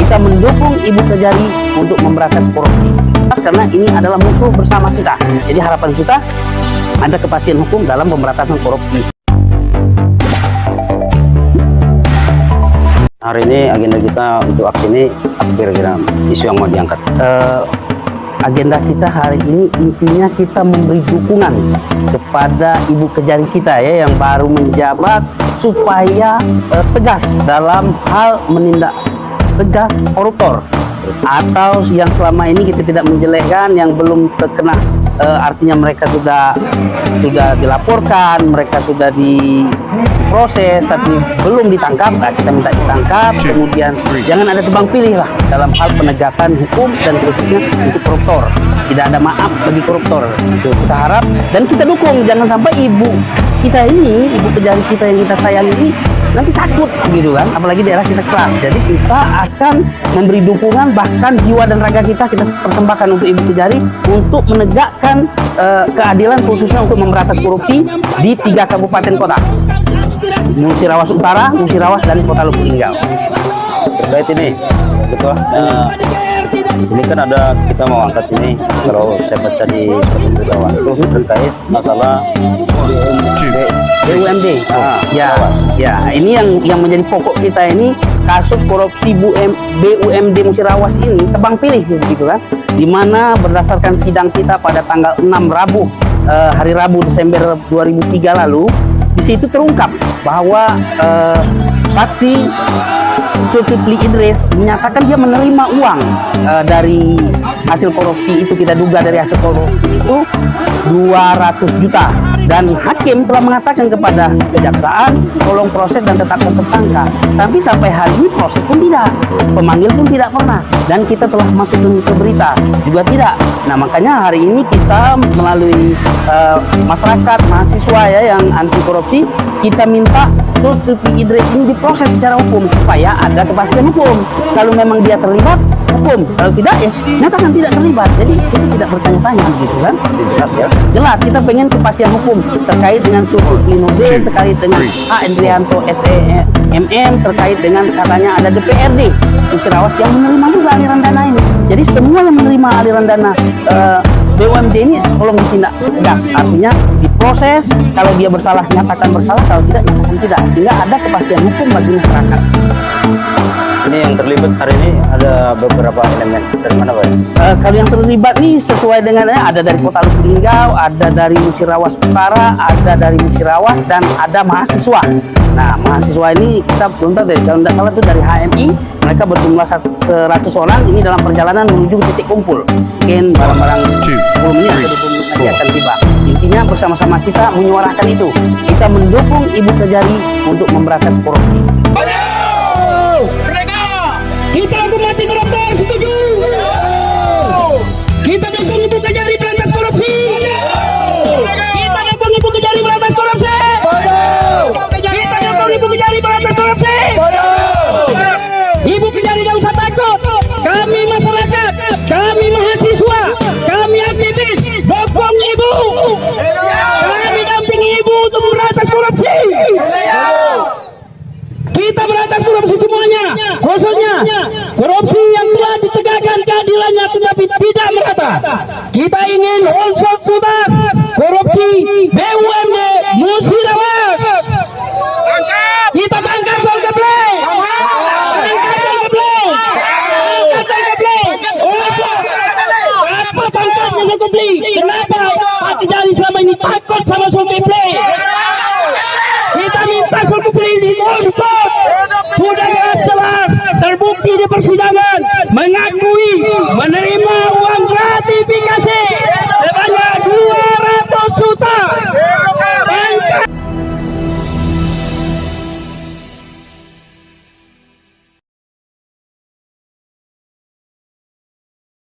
Kita mendukung Ibu Kejari untuk memberantas korupsi. Karena ini adalah musuh bersama kita. Jadi harapan kita ada kepastian hukum dalam pemberantasan korupsi. Hari ini agenda kita untuk aksi ini apa kira-kira isu yang mau diangkat? Agenda kita hari ini intinya kita memberi dukungan kepada Ibu Kejari kita ya yang baru menjabat supaya tegas dalam hal menindak tegas koruptor, atau yang selama ini kita tidak menjelekkan yang belum terkena, artinya mereka sudah dilaporkan, mereka sudah diproses tapi belum ditangkap. Nah, kita minta ditangkap, kemudian jangan ada tebang pilih lah dalam hal penegakan hukum dan khususnya untuk koruptor. Tidak ada maaf bagi koruptor. Itu kita harap dan kita dukung, jangan sampai ibu kita ini, Ibu Kejari kita yang kita sayangi ini nanti takut gitu kan, apalagi daerah kita keras. Jadi kita akan memberi dukungan, bahkan jiwa dan raga kita persembahkan untuk Ibu Kejari untuk menegakkan keadilan khususnya untuk memberantas korupsi di 3 kabupaten kota, Musirawas Utara, Musirawas, dan Kota Lubuk Linggau. Terkait ini, betul. Ini kan ada, kita mau angkat ini, kalau saya baca di surat pemberitahuan itu terkait masalah BUMD. Ya, ini yang menjadi pokok kita ini, kasus korupsi BUMD Musirawas ini tebang pilih gitu kan, dimana berdasarkan sidang kita pada tanggal 6 Rabu, hari Rabu Desember 2003 lalu, di situ terungkap bahwa saksi Zulkifli Idris menyatakan dia menerima uang dari hasil korupsi itu, kita duga dari hasil korupsi itu 200 juta, dan hakim telah mengatakan kepada kejaksaan tolong proses dan tetapkan tersangka, tapi sampai hari ini proses pun tidak, pemanggil pun tidak pernah, dan kita telah masuk ke berita juga tidak. Nah, makanya hari ini kita melalui masyarakat mahasiswa ya yang anti korupsi, kita minta Zulkifli Idris ini diproses secara hukum supaya ada kepastian hukum. Kalau memang dia terlibat, hukum. Kalau tidak, ya nyatakan tidak terlibat. Jadi itu tidak bertanya-tanya gitu kan. jelas ya. Jelas, kita pengen kepastian hukum terkait dengan Zulkifli Nurdin, terkait dengan A. Endrianto SEMM, terkait dengan katanya ada DPRD Musirawas yang menerima juga aliran dana ini. Jadi semua yang menerima aliran dana BUMD ini tolong ditindak tegas, artinya diproses, kalau dia bersalah nyatakan bersalah, kalau tidak nyatakan tidak, sehingga ada kepastian hukum bagi masyarakat. Ini yang terlibat hari ini ada beberapa elemen dari mana Pak? Kalau yang terlibat nih sesuai dengan ada dari Kota Lubuk Linggau, ada dari Musirawas Utara, ada dari Musirawas, dan ada mahasiswa. Nah, mahasiswa ini kita belum tahu deh, kalau tidak salah itu dari HMI, mereka berjumlah 100 orang ini dalam perjalanan menuju ke titik kumpul. Mungkin barang-barang 10 menit atau 20 menit nanti akan tiba. Intinya bersama-sama kita menyuarakan itu. Kita mendukung Ibu Kejari untuk memberantas korupsi. Kita hukum mati koruptor, setuju? Kita dukung Ibu Kejari berantas korupsi. Kita dukung Ibu Kejari berantas korupsi. Kita dukung Ibu Kejari berantas korupsi. Ibu Kejari tidak usah takut. Kami masyarakat, kami mahasiswa, kami aktivis, dukung Ibu. Kami dampingi Ibu untuk memberantas korupsi. Kita berantas korupsi semuanya, khususnya korupsi yang telah ditegakkan keadilannya tetapi tidak merata. Kita ingin unsur tuntas korupsi BUMD Musirawas. Kita tangkap Zulkifli. Apa tangkapnya Zulkifli? Kenapa Pak Kejari selama ini takut sama Zulkifli? Kita minta Zulkifli dituntut. Sudah jelas terbukti di persidangan mengakui menerima